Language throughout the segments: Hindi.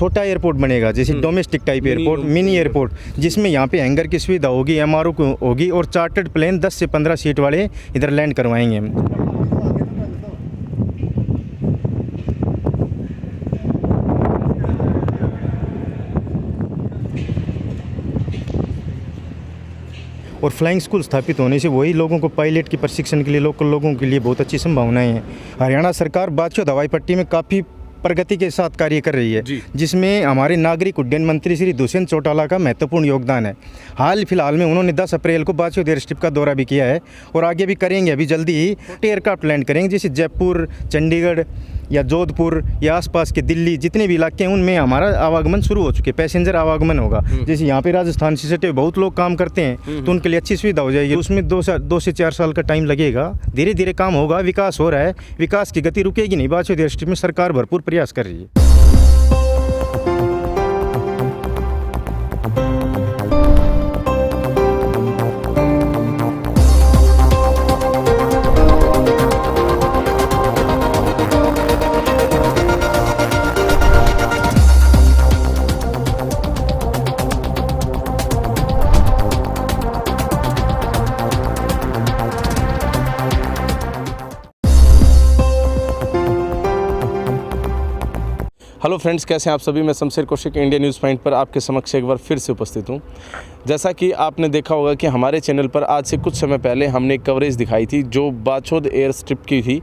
छोटा एयरपोर्ट बनेगा, जैसे domestic type airport, mini airport, जिसमें यहाँ पे हैंगर की सुविधा होगी, MRO होगी और चार्टर्ड प्लेन 10 से 15 सीट वाले इधर लैंड करवाएंगे हम। और फ्लाइंग स्कूल स्थापित होने से वही लोगों को पायलट की प्रशिक्षण के लिए, लोकल लोगों के लिए बहुत अच्छी संभावनाएं हैं। हरियाणा सरकार बादशाह हवाई पट्टी में काफ़ी प्रगति के साथ कार्य कर रही है, जिसमें हमारे नागरिक उड्डयन मंत्री श्री दुष्यंत चौटाला का महत्वपूर्ण योगदान है। हाल फिलहाल में उन्होंने 10 अप्रैल को बादशाह एयर स्ट्रिप का दौरा भी किया है और आगे भी करेंगे। अभी जल्दी ही एयरक्राफ्ट लैंड करेंगे, जैसे जयपुर, चंडीगढ़ या जोधपुर या आसपास के दिल्ली जितने भी इलाके हैं उनमें हमारा आवागमन शुरू हो चुके, पैसेंजर आवागमन होगा। जैसे यहाँ पे राजस्थान से सटे बहुत लोग काम करते हैं, तो उनके लिए अच्छी सुविधा हो जाएगी। उसमें 2 से 4 साल का टाइम लगेगा, धीरे धीरे काम होगा, विकास हो रहा है, विकास की गति रुकेगी नहीं। बादशाह एयर स्ट्रिप में सरकार भरपूर प्रयास कर रही है। हेलो फ्रेंड्स, कैसे हैं आप सभी। मैं Shamsher Kaushik India news point पर आपके समक्ष एक बार फिर से उपस्थित हूं। जैसा कि आपने देखा होगा कि हमारे चैनल पर आज से कुछ समय पहले हमने एक कवरेज दिखाई थी जो बाछौद एयर स्ट्रिप की थी,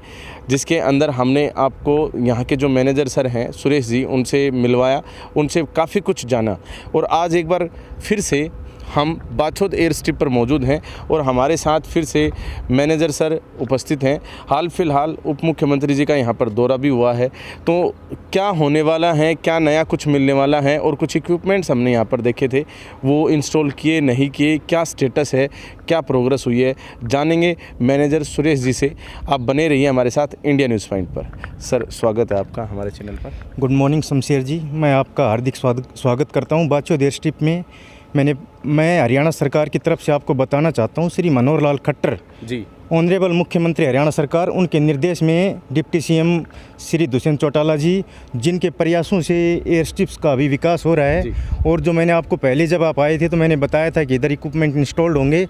जिसके अंदर हमने आपको यहाँ के जो मैनेजर सर हैं सुरेश जी, उनसे मिलवाया, उनसे काफ़ी कुछ जाना। और आज एक बार फिर से हम बाछौद एयर स्ट्रिप पर मौजूद हैं और हमारे साथ फिर से मैनेजर सर उपस्थित हैं। हाल फिलहाल उप मुख्यमंत्री जी का यहाँ पर दौरा भी हुआ है, तो क्या होने वाला है, क्या नया कुछ मिलने वाला है, और कुछ इक्विपमेंट्स हमने यहाँ पर देखे थे, वो इंस्टॉल किए नहीं किए, क्या स्टेटस है, क्या प्रोग्रेस हुई है, जानेंगे मैनेजर सुरेश जी से। आप बने रहिए हमारे साथ इंडिया न्यूज़ पॉइंट पर। सर, स्वागत है आपका हमारे चैनल पर। गुड मॉर्निंग शमशेर जी, मैं आपका हार्दिक स्वागत करता हूँ। बाछौद एयर स्ट्रिप में मैं हरियाणा सरकार की तरफ से आपको बताना चाहता हूँ, श्री मनोहर लाल खट्टर जी, ऑनरेबल मुख्यमंत्री हरियाणा सरकार, उनके निर्देश में डिप्टी CM श्री दुष्यंत चौटाला जी, जिनके प्रयासों से एयर स्ट्रिप्स का भी विकास हो रहा है। और जो मैंने आपको पहले जब आप आए थे तो मैंने बताया था कि इधर इक्विपमेंट इंस्टॉल्ड होंगे,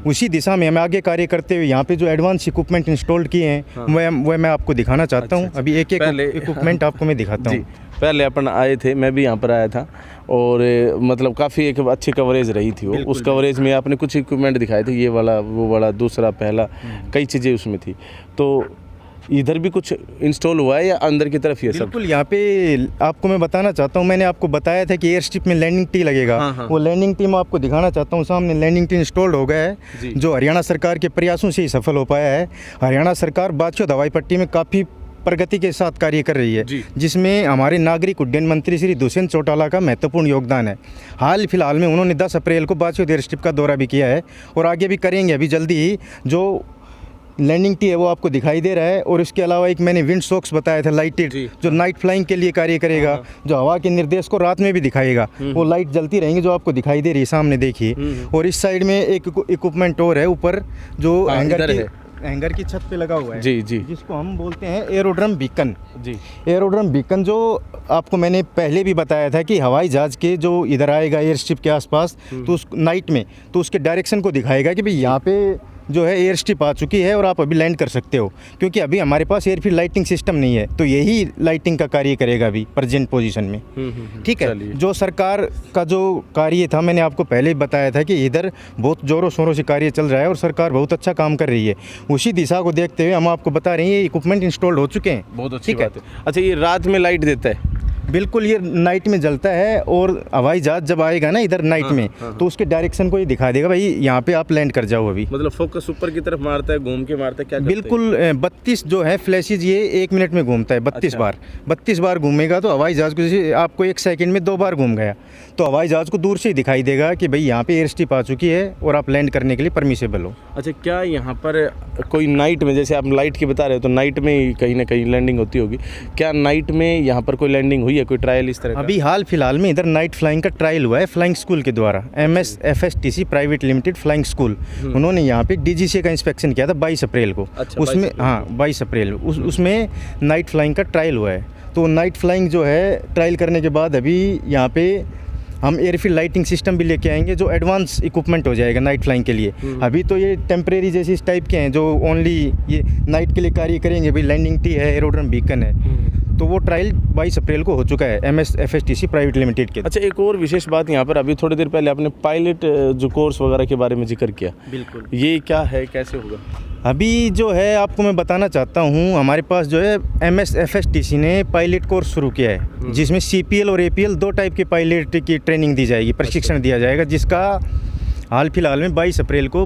उसी दिशा में हम आगे कार्य करते हुए यहाँ पे जो एडवांस इक्विपमेंट इंस्टॉल्ड किए हैं वह मैं आपको दिखाना चाहता हूँ। अभी एक इक्विपमेंट आपको मैं दिखाता हूँ। पहले अपन आए थे, मैं भी यहाँ पर आया था और मतलब काफ़ी एक अच्छी कवरेज रही थी वो। उस कवरेज में आपने कुछ इक्विपमेंट दिखाए थे, ये वाला, वो वाला, दूसरा, पहला, कई चीज़ें उसमें थी। तो इधर भी कुछ इंस्टॉल हुआ है या अंदर की तरफ ये सब? बिल्कुल, यहाँ पे आपको मैं बताना चाहता हूँ, मैंने आपको बताया था कि एयर स्ट्रिप में लैंडिंग टी लगेगा। वो लैंडिंग टी मैं आपको दिखाना चाहता हूँ। सामने लैंडिंग टी इंस्टॉल्ड हो गया है, जो हरियाणा सरकार के प्रयासों से ही सफल हो पाया है। हरियाणा सरकार बाछौद हवाई पट्टी में काफ़ी प्रगति के साथ कार्य कर रही है, जिसमें हमारे नागरिक उड्डयन मंत्री श्री दुष्यंत चौटाला का महत्वपूर्ण योगदान है। हाल फिलहाल में उन्होंने 10 अप्रैल को बाछौद एयर स्ट्रिप का दौरा भी किया है और आगे भी करेंगे। अभी जल्दी ही जो लैंडिंग टी है वो आपको दिखाई दे रहा है। और इसके अलावा एक मैंने विंड सॉक्स बताया था लाइटेड, जो नाइट फ्लाइंग के लिए कार्य करेगा, जो हवा के निर्देश को रात में भी दिखाएगा। वो लाइट जलती रहेंगी, जो आपको दिखाई दे रही है सामने, देखिए। और इस साइड में एक इक्विपमेंट और है ऊपर, जो हैंगर की छत पे लगा हुआ है, जिसको हम बोलते हैं एरोड्रम बीकन। एरोड्रम बीकन, जो आपको मैंने पहले भी बताया था कि हवाई जहाज के जो इधर आएगा एयर स्ट्रिप के आसपास, तो उस नाइट में तो उसके डायरेक्शन को दिखाएगा कि भाई यहाँ पे जो है एयर स्ट्रिप आ चुकी है और आप अभी लैंड कर सकते हो। क्योंकि अभी हमारे पास एयरफील्ड लाइटिंग सिस्टम नहीं है, तो यही लाइटिंग का कार्य करेगा अभी प्रेजेंट पोजीशन में। ठीक है, जो सरकार का जो कार्य था, मैंने आपको पहले ही बताया था कि इधर बहुत ज़ोरों शोरों से कार्य चल रहा है और सरकार बहुत अच्छा काम कर रही है। उसी दिशा को देखते हुए हम आपको बता रहे हैं, ये इक्विपमेंट इंस्टॉल्ड हो चुके हैं। बहुत अच्छी बात है। अच्छा, ये रात में लाइट देता है? बिल्कुल, ये नाइट में जलता है और हवाई जहाज जब आएगा ना इधर नाइट में, तो उसके डायरेक्शन को ये दिखा देगा, भाई यहाँ पे आप लैंड कर जाओ अभी। मतलब फोकस ऊपर की तरफ मारता है, घूम के मारता है, क्या? बिल्कुल, 32 जो है फ्लैशेज ये 1 मिनट में घूमता है, 32 बार। 32 बार घूमेगा तो हवाई जहाज को, जैसे आपको 1 सेकंड में 2 बार घूम गया, तो हवाई जहाज को दूर से ही दिखाई देगा कि भाई यहाँ पे एयर स्ट्रिप आ चुकी है और आप लैंड करने के लिए परमिसेबल हो। अच्छा, क्या यहाँ पर कोई नाइट में, जैसे आप लाइट की बता रहे हो, तो नाइट में कहीं ना कहीं लैंडिंग होती होगी, क्या नाइट में यहाँ पर कोई लैंडिंग हुई है या कोई ट्रायल इस तरह का? अभी हाल फिलहाल में इधर नाइट फ्लाइंग का ट्रायल हुआ है फ्लाइंग स्कूल के द्वारा, MSFSTC private limited flying school. उन्होंने यहाँ पे DGCA का इंस्पेक्शन किया था 22 अप्रैल को। अच्छा, उसमें 22 अप्रैल उसमें नाइट फ्लाइंग का ट्रायल हुआ है। तो नाइट फ्लाइंग जो है ट्रायल करने के बाद अभी यहाँ पे हम एयरफील्ड लाइटिंग सिस्टम भी लेके आएंगे जो एडवांस इक्विपमेंट हो जाएगा नाइट फ्लाइंग के लिए। अभी तो ये टेम्परेरी जैसे इस टाइप के हैं जो ओनली ये नाइट के लिए कार्य करेंगे, भाई लैंडिंग टी है, एरोड्रम बीकन है। तो वो ट्रायल 22 अप्रैल को हो चुका है MSFSTC प्राइवेट लिमिटेड के। अच्छा, एक और विशेष बात यहाँ पर, अभी थोड़ी देर पहले आपने पायलट जो कोर्स वगैरह के बारे में जिक्र किया, बिल्कुल, ये क्या है, कैसे होगा? अभी जो है आपको मैं बताना चाहता हूँ, हमारे पास जो है MSFSTC ने पायलट कोर्स शुरू किया है जिसमें CPL और APL 2 टाइप के पायलट की ट्रेनिंग दी जाएगी, प्रशिक्षण दिया जाएगा, जिसका हाल फिलहाल में 22 अप्रैल को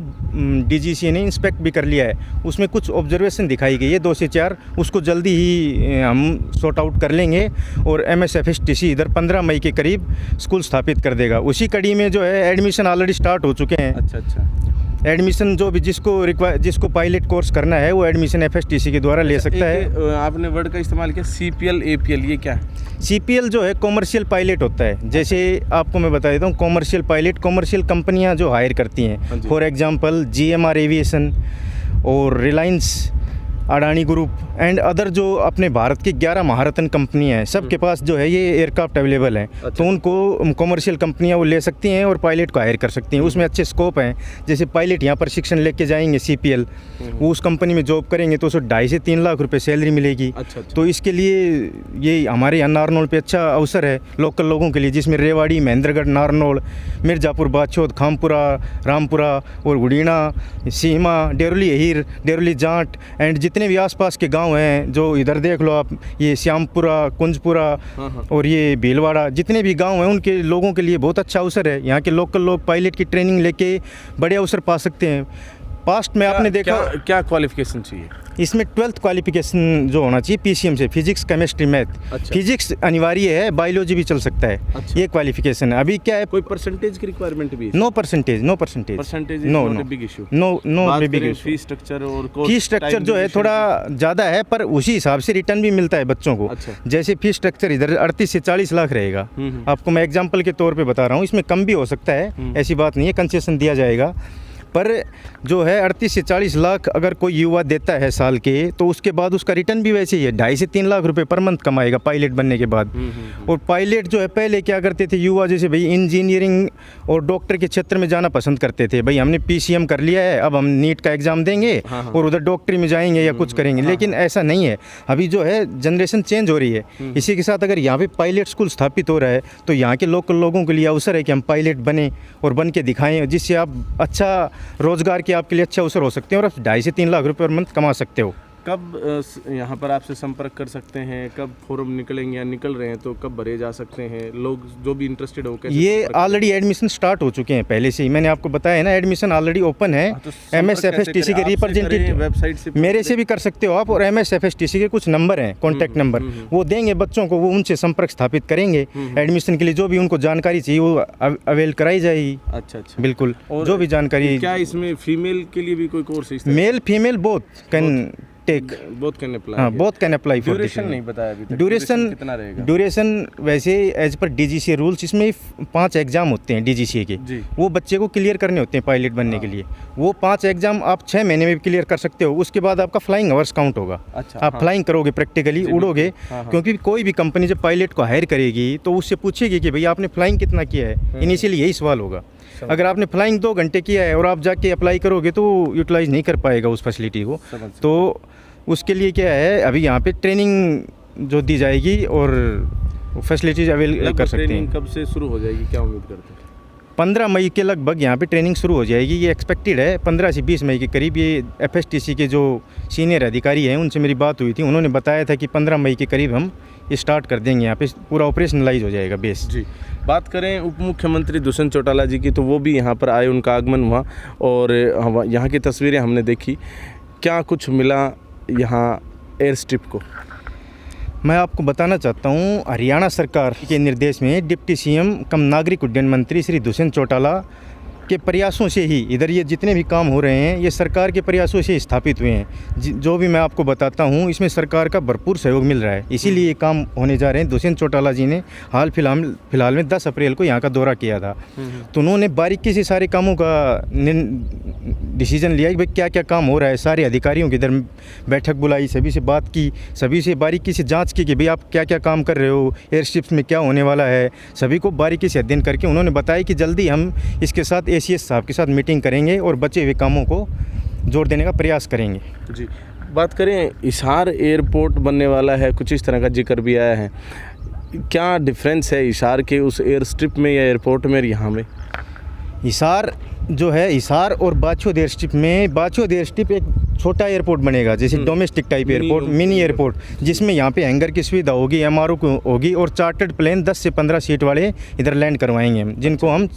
DGCA ने इंस्पेक्ट भी कर लिया है। उसमें कुछ ऑब्जर्वेशन दिखाई गई है 2 से 4, उसको जल्दी ही हम सॉर्ट आउट कर लेंगे और MSFSTC इधर 15 मई के करीब स्कूल स्थापित कर देगा। उसी कड़ी में जो है एडमिशन ऑलरेडी स्टार्ट हो चुके हैं। अच्छा, एडमिशन जो भी जिसको पायलट कोर्स करना है वो एडमिशन FSTC के द्वारा ले सकता है। आपने वर्ड का इस्तेमाल किया CPL APL, ये क्या है? CPL जो है कॉमर्शियल पायलट होता है। जैसे आपको मैं बता देता हूँ, कॉमर्शियल पायलट कॉमर्शियल कंपनियां जो हायर करती हैं, फॉर एग्जांपल GMR एविएशन और Reliance, Adani group and other जो अपने भारत की 11 महारत्न कंपनियां हैं, सबके पास जो है ये एयरक्राफ्ट अवेलेबल हैं। अच्छा। तो उनको कॉमर्शियल कंपनियां वो ले सकती हैं और पायलट को हायर कर सकती हैं। उसमें अच्छे स्कोप हैं। जैसे पायलट यहाँ प्रशिक्षण लेके जाएंगे CPL, वो उस कंपनी में जॉब करेंगे तो उसको 2.5 से 3 लाख रुपए सैलरी मिलेगी। अच्छा। तो इसके लिए ये हमारे यहाँ नारनौल पे अच्छा अवसर है लोकल लोगों के लिए, जिसमें रेवाड़ी, महेंद्रगढ़, नारनौल, मिर्ज़ापुर, बाछौद, खामपुरा, रामपुरा और गुड़ीना, सीमा, डेरोली अहीर, डेरोली जाट एंड जितने भी आसपास के गांव हैं, जो इधर देख लो आप, ये श्यामपुरा, कुंजपुरा और ये भीलवाड़ा, जितने भी गांव हैं उनके लोगों के लिए बहुत अच्छा अवसर है। यहाँ के लोकल लोग पायलट की ट्रेनिंग लेके बड़े अवसर पा सकते हैं। पास्ट में आपने देखा क्या क्वालिफिकेशन चाहिए इसमें? 12th क्वालिफिकेशन जो होना चाहिए PCM से, फिजिक्स, केमिस्ट्री, मैथ। अच्छा। फिजिक्स अनिवार्य है, बायोलॉजी भी चल सकता है। अच्छा। ये क्वालिफिकेशन है। अभी क्या है, कोई परसेंटेज की रिक्वायरमेंट भी है? No percentage no big issue. No big issue. Fee structure और फी स्ट्रक्चर जो है थोड़ा ज़्यादा है, पर उसी हिसाब से रिटर्न भी मिलता है बच्चों को। अच्छा। जैसे फी स्ट्रक्चर इधर 38 से 40 लाख रहेगा। आपको मैं एग्जाम्पल के तौर पे बता रहा हूँ, इसमें कम भी हो सकता है, ऐसी बात नहीं है, कंसेशन दिया जाएगा। पर जो है 38 से 40 लाख अगर कोई युवा देता है साल के, तो उसके बाद उसका रिटर्न भी वैसे ही है, 2.5 से 3 लाख रुपए पर मंथ कमाएगा पायलट बनने के बाद। और पायलट जो है पहले क्या करते थे युवा, जैसे भाई इंजीनियरिंग और डॉक्टर के क्षेत्र में जाना पसंद करते थे, भाई हमने PCM कर लिया है, अब हम नीट का एग्ज़ाम देंगे और उधर डॉक्टरी में जाएंगे या कुछ करेंगे। लेकिन ऐसा नहीं है, अभी जो है जनरेशन चेंज हो रही है। इसी के साथ अगर यहाँ पे पायलट स्कूल स्थापित हो रहा है तो यहाँ के लोकल लोगों के लिए अवसर है कि हम पायलट बने और बन के दिखाएं, जिससे आप अच्छा रोजगार के आपके लिए अच्छे अवसर हो सकते हैं और आप 2.5 से 3 लाख रुपए पर मंथ कमा सकते हो। कब यहाँ पर आपसे संपर्क कर सकते हैं? कब फॉर्म निकलेंगे या निकल रहे हैं तो कब भरे जा सकते हैं? लोग जो भी इंटरेस्टेड हो कैसे? ये ऑलरेडी एडमिशन स्टार्ट हो चुके हैं पहले से ही, मैंने आपको बताया है ना, एडमिशन ऑलरेडी ओपन है। तो MSFSTC के रिप्रेजेंटेटिव वेबसाइट से मेरे से भी कर सकते हो आप, और MSFSTC के कुछ नंबर हैं, कॉन्टैक्ट नंबर, वो देंगे बच्चों को, वो उनसे संपर्क स्थापित करेंगे। एडमिशन के लिए जो भी उनको जानकारी चाहिए वो अवेल कराई जाएगी। अच्छा, बिल्कुल। जो भी जानकारी, क्या इसमें फीमेल के लिए भी कोई कोर्स है? Male female both can take, both can apply. हाँ, बोथ कैन अप्लाई। ड्यूरेशन नहीं बताया अभी तक, ड्यूरेशन कितना रहेगा? ड्यूरेशन वैसे एज पर DGCA रूल्स, इसमें 5 एग्जाम होते हैं DGCA के, वो बच्चे को क्लियर करने होते हैं पायलट बनने के लिए। वो 5 एग्जाम आप 6 महीने में क्लियर कर सकते हो। उसके बाद आपका फ्लाइंग आवर्स काउंट होगा। अच्छा, आप फ्लाइंग करोगे, प्रैक्टिकली उड़ोगे। क्योंकि कोई भी कंपनी जब पायलट को हायर करेगी तो उससे पूछेगी कि भाई आपने फ्लाइंग कितना किया है। इनिशियली यही सवाल होगा। अगर आपने फ्लाइंग 2 घंटे किया है और आप जाके अप्लाई करोगे तो यूटिलाइज नहीं कर पाएगा उस फैसिलिटी को। तो उसके लिए क्या है, अभी यहाँ पे ट्रेनिंग जो दी जाएगी और फैसिलिटीज अवेल कर सकते हैं। कब से शुरू हो जाएगी, क्या उम्मीद करते हैं? 15 मई के लगभग यहाँ पे ट्रेनिंग शुरू हो जाएगी, ये एक्सपेक्टेड है। 15 से 20 मई के करीब। ये FSTC के जो सीनियर अधिकारी हैं उनसे मेरी बात हुई थी, उन्होंने बताया था कि 15 मई के करीब हम ये स्टार्ट कर देंगे, यहाँ पे पूरा ऑपरेशनलाइज हो जाएगा बेस। जी। बात करें उप मुख्यमंत्री दुष्यंत चौटाला जी की, तो वो भी यहाँ पर आए, उनका आगमन हुआ और यहाँ की तस्वीरें हमने देखी। क्या कुछ मिला यहाँ एयर स्ट्रिप को? मैं आपको बताना चाहता हूँ, हरियाणा सरकार के निर्देश में डिप्टी CM कम नागरिक उड्डयन मंत्री श्री दुष्यंत चौटाला के प्रयासों से ही इधर ये जितने भी काम हो रहे हैं ये सरकार के प्रयासों से स्थापित हुए हैं। जो भी मैं आपको बताता हूँ इसमें सरकार का भरपूर सहयोग मिल रहा है, इसीलिए ये काम होने जा रहे हैं। दुष्यंत चौटाला जी ने फिलहाल में 10 अप्रैल को यहाँ का दौरा किया था, तो उन्होंने बारीकी से सारे कामों का डिसीजन लिया कि भाई क्या क्या काम हो रहा है। सारे अधिकारियों की इधर बैठक बुलाई, सभी से बात की, सभी से बारीकी से जांच की कि भाई आप क्या क्या काम कर रहे हो, एयर स्ट्रिप्स में क्या होने वाला है। सभी को बारीकी से अध्ययन करके उन्होंने बताया कि जल्दी हम इसके साथ ACS साहब के साथ मीटिंग करेंगे और बचे हुए कामों को जोड़ देने का प्रयास करेंगे। जी, बात करें हिसार एयरपोर्ट बनने वाला है, कुछ इस तरह का जिक्र भी आया है। क्या डिफरेंस है हिसार के उस एयर स्ट्रिप में या एयरपोर्ट में और यहाँ में? हिसार जो है, हिसार और बाछोद एयर स्ट्रिप में, बाछोद एयर स्ट्रिप एक छोटा एयरपोर्ट बनेगा, जैसे domestic type airport, mini airport, जिसमें यहाँ पे हैंगर की सुविधा होगी, MRO होगी और चार्टर्ड प्लेन 10 से 15 सीट वाले इधर लैंड करवाएंगे हम, जिनको हम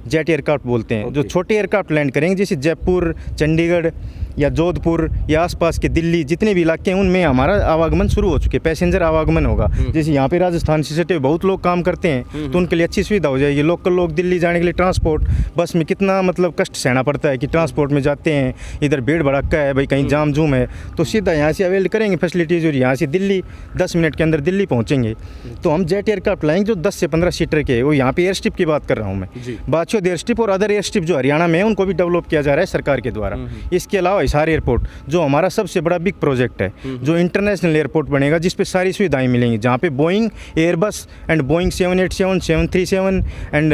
जेट एयरक्राफ्ट बोलते हैं। जो छोटे एयरक्राफ्ट लैंड करेंगे जैसे जयपुर, चंडीगढ़ या जोधपुर या आसपास के दिल्ली जितने भी इलाके हैं उनमें हमारा आवागमन शुरू हो चुके, पैसेंजर आवागमन होगा। जैसे यहाँ पे राजस्थान से सटे बहुत लोग काम करते हैं, तो उनके लिए अच्छी सुविधा हो जाएगी। लोकल लोग दिल्ली जाने के लिए ट्रांसपोर्ट बस में कितना मतलब कष्ट सहना पड़ता है कि ट्रांसपोर्ट में जाते हैं, इधर भीड़ भड़क्का है, भाई कहीं जाम जूम है, तो सीधा यहाँ से अवेल करेंगे फैसिलिटीज़ और यहाँ से दिल्ली 10 मिनट के अंदर दिल्ली पहुँचेंगे। तो हम जेट एयरक्राफ्ट लाएंगे जो 10 से 15 सीटर के, वो यहाँ पे एयर स्ट्रिप की बात कर रहा हूँ मैं। बाछोद एयर स्ट्रिप और अदर एयर स्ट्रिप जो हरियाणा में है उनको भी डेवलप किया जा रहा है सरकार के द्वारा। इसके अलावा हिसार एयरपोर्ट जो हमारा सबसे बड़ा बिग प्रोजेक्ट है, जो इंटरनेशनल एयरपोर्ट बनेगा, जिस पे सारी सुविधाएं मिलेंगी, जहाँ पे Boeing, Airbus and Boeing 787, 737 and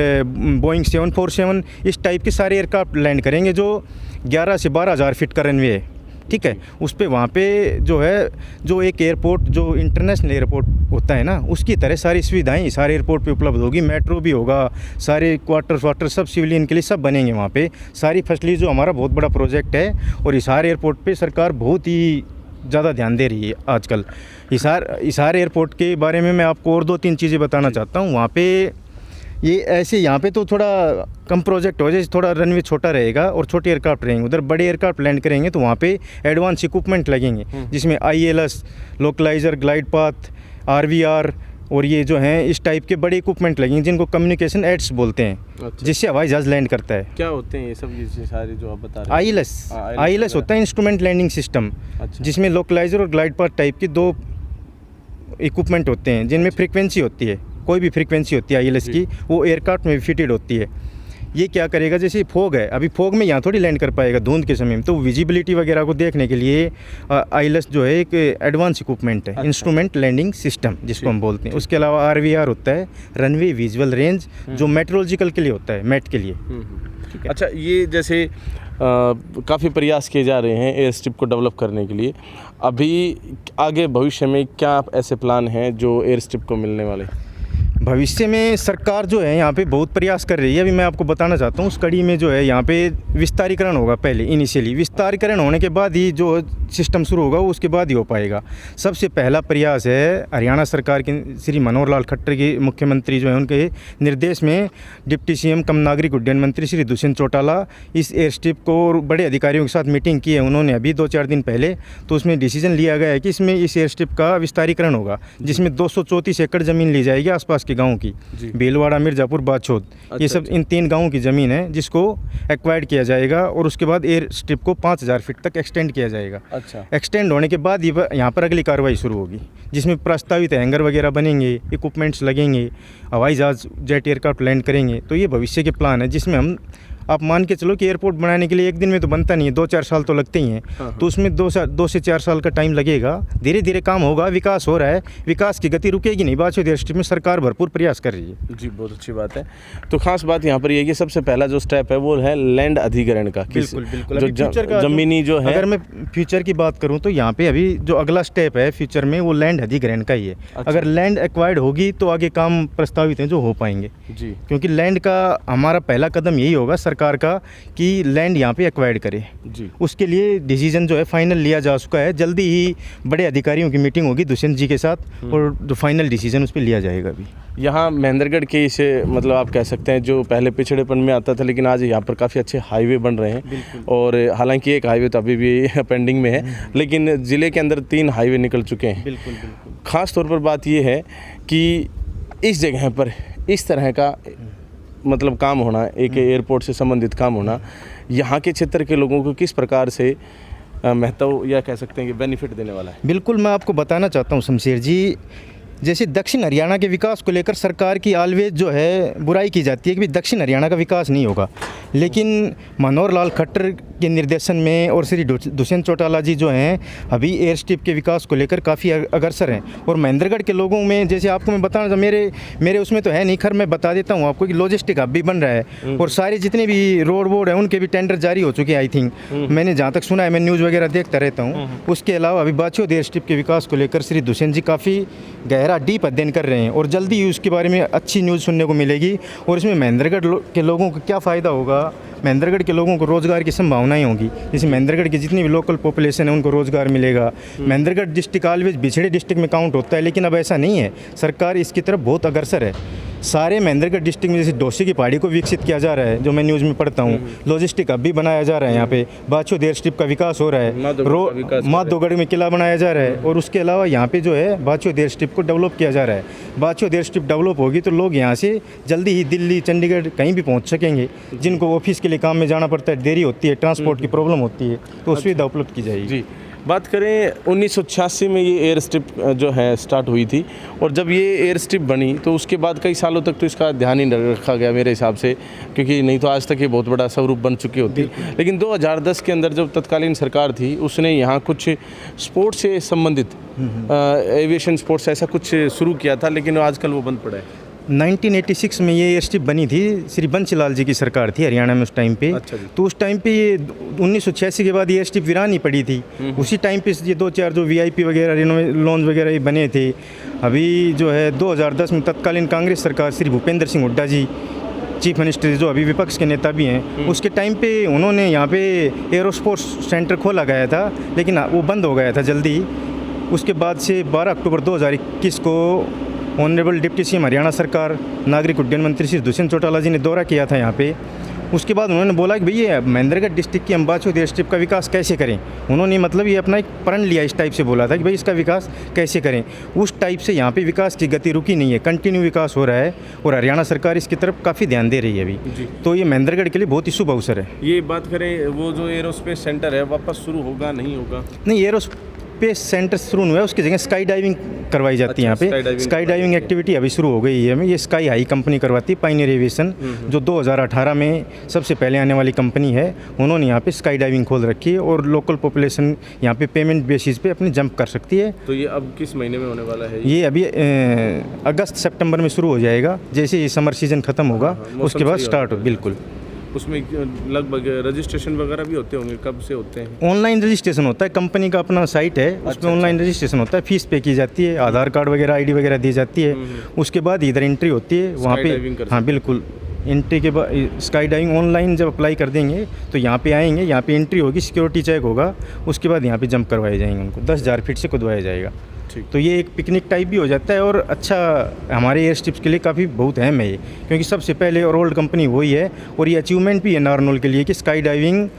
Boeing 747 इस टाइप के सारे एयरक्राफ्ट लैंड करेंगे, जो 11 से 12,000 फीट का रनवे है। ठीक है, उस पर वहाँ पे जो है, जो एक एयरपोर्ट जो इंटरनेशनल एयरपोर्ट होता है ना, उसकी तरह सारी सुविधाएं सारे एयरपोर्ट पे उपलब्ध होगी। मेट्रो भी होगा, सारे क्वार्टर सब सिविलियन के लिए सब बनेंगे वहाँ पे, सारी फैसिलिटी। जो हमारा बहुत बड़ा प्रोजेक्ट है और हिसार एयरपोर्ट पे सरकार बहुत ही ज़्यादा ध्यान दे रही है आजकल। हिसार एयरपोर्ट के बारे में मैं आपको और 2-3 चीज़ें बताना चाहता हूँ। वहाँ पे ये ऐसे यहाँ पे तो थोड़ा कम प्रोजेक्ट हो, जैसे थोड़ा रनवे छोटा रहेगा और छोटे एयरक्राफ्ट रहेंगे। उधर बड़े एयरक्राफ्ट लैंड करेंगे तो वहाँ पे एडवांस इक्विपमेंट लगेंगे, जिसमें ILS, लोकलाइजर, ग्लाइड पाथ, RVR और ये जो हैं इस टाइप के बड़े इक्विपमेंट लगेंगे, जिनको कम्युनिकेशन एड्स बोलते हैं। अच्छा। जिससे हवाई जहाज़ लैंड करता है। क्या होते हैं ये सब ये सारे जो आप बता रहे हैं? ILS होता है इंस्ट्रूमेंट लैंडिंग सिस्टम। अच्छा। जिसमें लोकलाइजर और ग्लाइड पाथ टाइप की 2 इक्विपमेंट होते हैं, जिनमें फ्रीक्वेंसी होती है, कोई भी फ्रीक्वेंसी होती है ILS की, वो एयरक्राफ्ट में फिटेड होती है। ये क्या करेगा, जैसे फॉग है, अभी फॉग में यहाँ थोड़ी लैंड कर पाएगा धुंध के समय में, तो विजिबिलिटी वगैरह को देखने के लिए ILS जो है एक एडवांस इक्विपमेंट है। अच्छा। इंस्ट्रूमेंट लैंडिंग सिस्टम जिसको हम बोलते हैं। उसके अलावा RVR होता है, रनवे विजुअल रेंज, जो मेट्रोलॉजिकल के लिए होता है, मेट के लिए। अच्छा, ये जैसे काफ़ी प्रयास किए जा रहे हैं एयर स्ट्रिप को डेवलप करने के लिए, अभी आगे भविष्य में क्या ऐसे प्लान हैं जो एयर स्ट्रिप को मिलने वाले? भविष्य में सरकार जो है यहाँ पे बहुत प्रयास कर रही है। अभी मैं आपको बताना चाहता हूँ, उस कड़ी में जो है यहाँ पे विस्तारीकरण होगा। पहले इनिशियली विस्तारीकरण होने के बाद ही जो सिस्टम शुरू होगा वो उसके बाद ही हो पाएगा। सबसे पहला प्रयास है हरियाणा सरकार के श्री मनोहर लाल खट्टर के, मुख्यमंत्री जो है, उनके निर्देश में डिप्टी CM कम नागरिक उड्डयन मंत्री श्री दुष्यंत चौटाला इस एयर स्ट्रिप को और बड़े अधिकारियों के साथ मीटिंग की है उन्होंने अभी 2-4 दिन पहले। तो उसमें डिसीजन लिया गया है कि इसमें इस एयर स्ट्रिप का विस्तारीकरण होगा, जिसमें 234 एकड़ ज़मीन ली जाएगी आसपास के गाँव की, भीलवाड़ा, मिर्ज़ापुर, बाछोद। अच्छा, ये सब इन 3 गाँवों की ज़मीन है जिसको एक्वायर्ड किया जाएगा और उसके बाद एयर स्ट्रिप को 5,000 फीट तक एक्सटेंड किया जाएगा। अच्छा। एक्सटेंड होने के बाद यहाँ पर अगली कार्रवाई शुरू होगी, जिसमें प्रस्तावित हैंगर वगैरह बनेंगे, इक्विपमेंट्स लगेंगे, हवाई जहाज़ जेट एयरक्राफ्ट लैंड करेंगे। तो ये भविष्य के प्लान है, जिसमें हम आप मान के चलो कि एयरपोर्ट बनाने के लिए एक दिन में तो बनता नहीं है, 2-4 साल तो लगते ही हैं। तो उसमें 2 से 4 साल का टाइम लगेगा। धीरे धीरे काम होगा, विकास हो रहा है, विकास की गति रुकेगी नहीं। बाछोद एयर स्ट्रिप में सरकार भरपूर प्रयास कर रही है। जी, बहुत अच्छी बात है। तो खास बात यहाँ पर ये है कि सबसे पहला जो स्टेप है वो है लैंड अधिग्रहण का। बिल्कुल। जो जमीनी जो है, अगर मैं फ्यूचर की बात करूँ तो यहाँ पे अभी जो अगला स्टेप है फ्यूचर में वो लैंड अधिग्रहण का ही है। अच्छा। अगर लैंड एक्वायर्ड होगी तो आगे काम प्रस्तावित हैं जो हो पाएंगे। जी, क्योंकि लैंड का हमारा पहला कदम यही होगा सरकार का कि लैंड यहाँ पे एक्वायर्ड करे। जी, उसके लिए डिसीजन जो है फाइनल लिया जा चुका है। जल्दी ही बड़े अधिकारियों की मीटिंग होगी दुष्यंत जी के साथ और जो फाइनल डिसीजन उस पर लिया जाएगा। अभी यहाँ महेंद्रगढ़ के इसे मतलब आप कह सकते हैं जो पहले पिछड़ेपन में आता था, लेकिन आज यहाँ पर काफ़ी अच्छे हाईवे बन रहे हैं। और हालांकि एक हाईवे तो अभी भी पेंडिंग में है, लेकिन ज़िले के अंदर 3 हाईवे निकल चुके हैं। बिल्कुल। ख़ास तौर पर बात ये है कि इस जगह पर इस तरह का मतलब काम होना, एक एयरपोर्ट से संबंधित काम होना, यहाँ के क्षेत्र के लोगों को किस प्रकार से महत्व या कह सकते हैं कि बेनिफिट देने वाला है? बिल्कुल, मैं आपको बताना चाहता हूँ शमशेर जी, जैसे दक्षिण हरियाणा के विकास को लेकर सरकार की ऑलवेज जो है बुराई की जाती है कि भाई दक्षिण हरियाणा का विकास नहीं होगा, लेकिन मनोहर लाल खट्टर के निर्देशन में और श्री दुष्यंत चौटाला जी जो हैं अभी एयर स्ट्रिप के विकास को लेकर काफ़ी अग्रसर हैं। और महेंद्रगढ़ के लोगों में, जैसे आपको मैं बताना, मेरे उसमें तो है नहीं, खैर मैं बता देता हूँ आपको कि लॉजिस्टिक हब भी बन रहा है और सारे जितने भी रोड वोड हैं उनके भी टेंडर जारी हो चुके हैं। आई थिंक मैंने जहाँ तक सुना है, मैं न्यूज़ वगैरह देखता रहता हूँ। उसके अलावा अभी बाछोद एयर स्ट्रिप के विकास को लेकर श्री दुष्यंत जी काफ़ी गहरा डीप अध्ययन कर रहे हैं और जल्दी ही उसके बारे में अच्छी न्यूज़ सुनने को मिलेगी। और इसमें महेंद्रगढ़ के लोगों को क्या फ़ायदा होगा, महेंद्रगढ़ के लोगों को रोज़गार की संभावनाएं होंगी। जैसे महेंद्रगढ़ की जितनी भी लोकल पॉपुलेशन है उनको रोज़गार मिलेगा। महेंद्रगढ़ डिस्ट्रिक्ट ऑलवेज बिछड़े डिस्ट्रिक्ट में काउंट होता है, लेकिन अब ऐसा नहीं है, सरकार इसकी तरफ बहुत अग्रसर है। सारे महेंद्रगढ़ डिस्ट्रिक्ट में जैसे डोसी की पहाड़ी को विकसित किया जा रहा है, जो मैं न्यूज़ में पढ़ता हूँ, लॉजिस्टिक हब भी बनाया जा रहा है, यहाँ पे बाछोद एयर स्ट्रिप का विकास हो रहा है, माधोगढ़ में किला बनाया जा रहा है और उसके अलावा यहाँ पे जो है बाछोद एयर स्ट्रिप को डेवलप किया जा रहा है। बाछोद एयर स्ट्रिप डेवलप होगी तो लोग यहाँ से जल्दी ही दिल्ली, चंडीगढ़ कहीं भी पहुँच सकेंगे। जिनको ऑफिस के लिए काम में जाना पड़ता है, देरी होती है, ट्रांसपोर्ट की प्रॉब्लम होती है, तो सुविधा उपलब्ध की जाएगी। जी, बात करें 1986 में ये एयर स्ट्रिप जो है स्टार्ट हुई थी और जब ये एयर स्ट्रिप बनी तो उसके बाद कई सालों तक तो इसका ध्यान ही नहीं रखा गया मेरे हिसाब से, क्योंकि नहीं तो आज तक ये बहुत बड़ा स्वरूप बन चुकी होती। लेकिन 2010 के अंदर जब तत्कालीन सरकार थी उसने यहाँ कुछ स्पोर्ट्स से संबंधित एविएशन स्पोर्ट्स ऐसा कुछ शुरू किया था, लेकिन आजकल वो बंद पड़ा है। 1986 में ये एयर स्ट्रिप बनी थी, श्री बंसीलाल जी की सरकार थी हरियाणा में उस टाइम पे। अच्छा जी। तो उस टाइम पे ये 1986 के बाद ये एयर स्ट्रिप वीरान ही पड़ी थी। उसी टाइम पे ये 2-4 जो VIP वगैरह लॉन्च वगैरह ये बने थे। अभी जो है 2010 में तत्कालीन कांग्रेस सरकार श्री भूपेंद्र सिंह हुड्डा जी चीफ मिनिस्टर, जो अभी विपक्ष के नेता भी हैं, उसके टाइम पे उन्होंने यहाँ पे एरोस्पोर्ट्स सेंटर खोला गया था, लेकिन वो बंद हो गया था जल्दी। उसके बाद से 12 अक्टूबर 2021 को ऑनरेबल डिप्टी CM हरियाणा सरकार, नागरिक उड्डयन मंत्री श्री दुष्यंत चौटाला जी ने दौरा किया था यहाँ पे। उसके बाद उन्होंने बोला कि भैया महेंद्रगढ़ डिस्ट्रिक्ट की हम बाछोद एयर स्ट्रिप का विकास कैसे करें। उन्होंने मतलब ये अपना एक प्रण लिया, इस टाइप से बोला था कि भाई इसका विकास कैसे करें। उस टाइप से यहाँ पे विकास की गति रुकी नहीं है, कंटिन्यू विकास हो रहा है और हरियाणा सरकार इसकी तरफ काफ़ी ध्यान दे रही है अभी। तो ये महेंद्रगढ़ के लिए बहुत ही शुभ अवसर है। ये बात करें वो जो एरोस्पेस सेंटर है वापस शुरू होगा नहीं होगा? नहीं, एरोस्पेस सेंटर शुरू हुआ है, उसकी जगह स्काई डाइविंग करवाई जाती है यहाँ पे। स्काई डाइविंग एक्टिविटी अभी शुरू हो गई है। ये स्काई हाई कंपनी करवाती है, पायनियर एविएशन, जो 2018 में सबसे पहले आने वाली कंपनी है। उन्होंने यहाँ पे स्काई डाइविंग खोल रखी है और लोकल पॉपुलेशन यहाँ पे पेमेंट बेसिस पे अपनी जंप कर सकती है। तो ये अब किस महीने में होने वाला है? ये अभी अगस्त सितंबर में शुरू हो जाएगा, जैसे ही समर सीजन खत्म होगा उसके बाद स्टार्ट हो। बिल्कुल, उसमें लगभग रजिस्ट्रेशन वगैरह भी होते होंगे? कब से होते हैं? ऑनलाइन रजिस्ट्रेशन होता है, कंपनी का अपना साइट है, उसमें ऑनलाइन रजिस्ट्रेशन होता है, फीस पे की जाती है, आधार कार्ड वगैरह ID वगैरह दी जाती है। उसके बाद इधर एंट्री होती है वहाँ पे। हाँ बिल्कुल, एंट्री के बाद स्काई डाइविंग ऑनलाइन जब अप्लाई कर देंगे तो यहाँ पे आएंगे, यहाँ पे एंट्री होगी, सिक्योरिटी चेक होगा, उसके बाद यहाँ पे जंप करवाए जाएंगे, उनको 10,000 फीट से कूदवाया जाएगा। तो ये एक पिकनिक टाइप भी हो जाता है और अच्छा हमारे एयर स्ट्रिप्स के लिए काफ़ी बहुत अहम है ये, क्योंकि सबसे पहले और ओल्ड कंपनी वही है और ये अचीवमेंट भी है नारनौल के लिए कि स्काई डाइविंग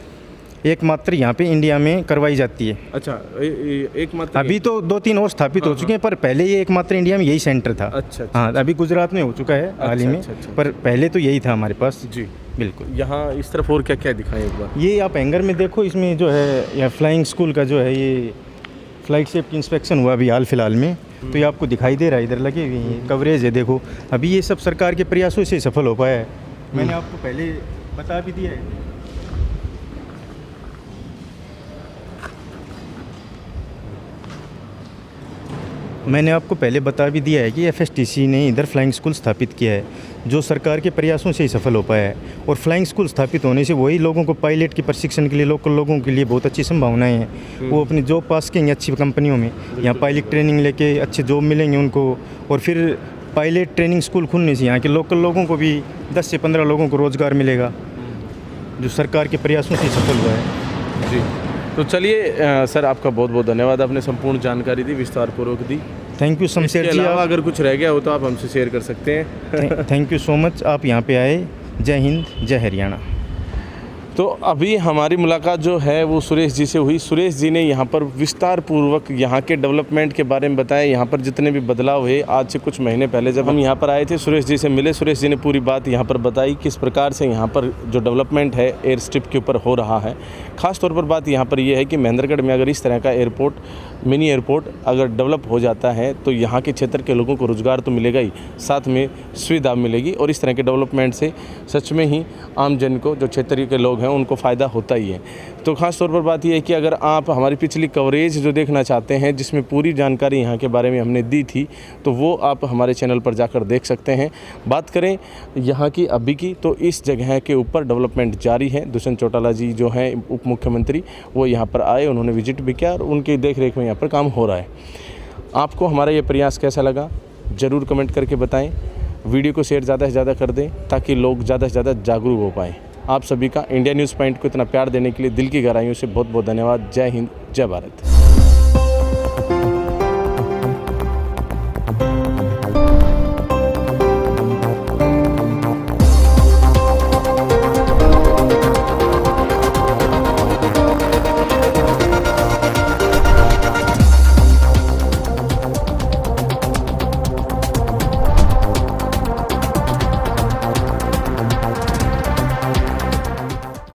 एकमात्र यहाँ पे इंडिया में करवाई जाती है। अच्छा, एकमात्र? अभी तो 2-3 और स्थापित हो चुके हैं, पर पहले ये एकमात्र इंडिया में यही सेंटर था। अच्छा। हाँ, अभी गुजरात में हो चुका है हाल ही में, पर पहले तो यही था हमारे पास। जी बिल्कुल। यहाँ इस तरफ और क्या क्या दिखाएं एक बार? ये आप हैंगर में देखो, इसमें जो है यह फ्लाइंग स्कूल का जो है ये फ्लाइट सेफ्टी इंस्पेक्शन हुआ अभी हाल फिलहाल में, तो ये आपको दिखाई दे रहा है, इधर लगे हुए हैं, कवरेज है देखो। अभी ये सब सरकार के प्रयासों से सफल हो पाया है। मैंने आपको पहले बता भी दिया है। मैंने आपको पहले बता भी दिया है कि FSTC ने इधर फ्लाइंग स्कूल स्थापित किया है, जो सरकार के प्रयासों से ही सफल हो पाया है। और फ्लाइंग स्कूल स्थापित होने से वही लोगों को पायलट की प्रशिक्षण के लिए, लोकल लोगों के लिए बहुत अच्छी संभावनाएं हैं। वो अपनी जॉब पास करेंगे अच्छी कंपनियों में, यहाँ पायलट ट्रेनिंग लेके अच्छे जॉब मिलेंगे उनको। और फिर पायलट ट्रेनिंग स्कूल खुलने से यहाँ के लोकल लोगों को भी 10 से 15 लोगों को रोज़गार मिलेगा, जो सरकार के प्रयासों से सफल हुआ है। जी, तो चलिए सर, आपका बहुत बहुत धन्यवाद, आपने संपूर्ण जानकारी दी, विस्तारपूर्वक दी। थैंक यू शमशेर जी। अगर कुछ रह गया हो तो आप हमसे शेयर कर सकते हैं। थैंक यू सो मच, आप यहाँ पे आए। जय हिंद, जय हरियाणा। तो अभी हमारी मुलाकात जो है वो सुरेश जी से हुई। सुरेश जी ने यहाँ पर विस्तार पूर्वक यहाँ के डेवलपमेंट के बारे में बताया, यहाँ पर जितने भी बदलाव हुए आज से कुछ महीने पहले जब हम यहाँ पर आए थे, सुरेश जी से मिले। सुरेश जी ने पूरी बात यहाँ पर बताई किस प्रकार से यहाँ पर जो डेवलपमेंट है एयर स्ट्रिप के ऊपर हो रहा है। ख़ास तौर पर बात यहाँ पर यह है कि महेंद्रगढ़ में अगर इस तरह का एयरपोर्ट, मिनी एयरपोर्ट अगर डेवलप हो जाता है तो यहाँ के क्षेत्र के लोगों को रोज़गार तो मिलेगा ही, साथ में सुविधा मिलेगी। और इस तरह के डेवलपमेंट से सच में ही आम जन को, जो क्षेत्र के लोग हैं, उनको फ़ायदा होता ही है। तो ख़ास तौर पर बात यह है कि अगर आप हमारी पिछली कवरेज जो देखना चाहते हैं, जिसमें पूरी जानकारी यहाँ के बारे में हमने दी थी, तो वो आप हमारे चैनल पर जाकर देख सकते हैं। बात करें यहाँ की अभी की, तो इस जगह के ऊपर डेवलपमेंट जारी है। दुष्यंत चौटाला जी जो हैं उप मुख्यमंत्री, वो यहाँ पर आए, उन्होंने विजिट भी किया और उनकी देख रेख में यहाँ पर काम हो रहा है। आपको हमारा ये प्रयास कैसा लगा ज़रूर कमेंट करके बताएं। वीडियो को शेयर ज़्यादा से ज़्यादा कर दें ताकि लोग ज़्यादा से ज़्यादा जागरूक हो पाएँ। आप सभी का इंडिया न्यूज़ पॉइंट को इतना प्यार देने के लिए दिल की गहराइयों से बहुत बहुत धन्यवाद। जय हिंद, जय भारत।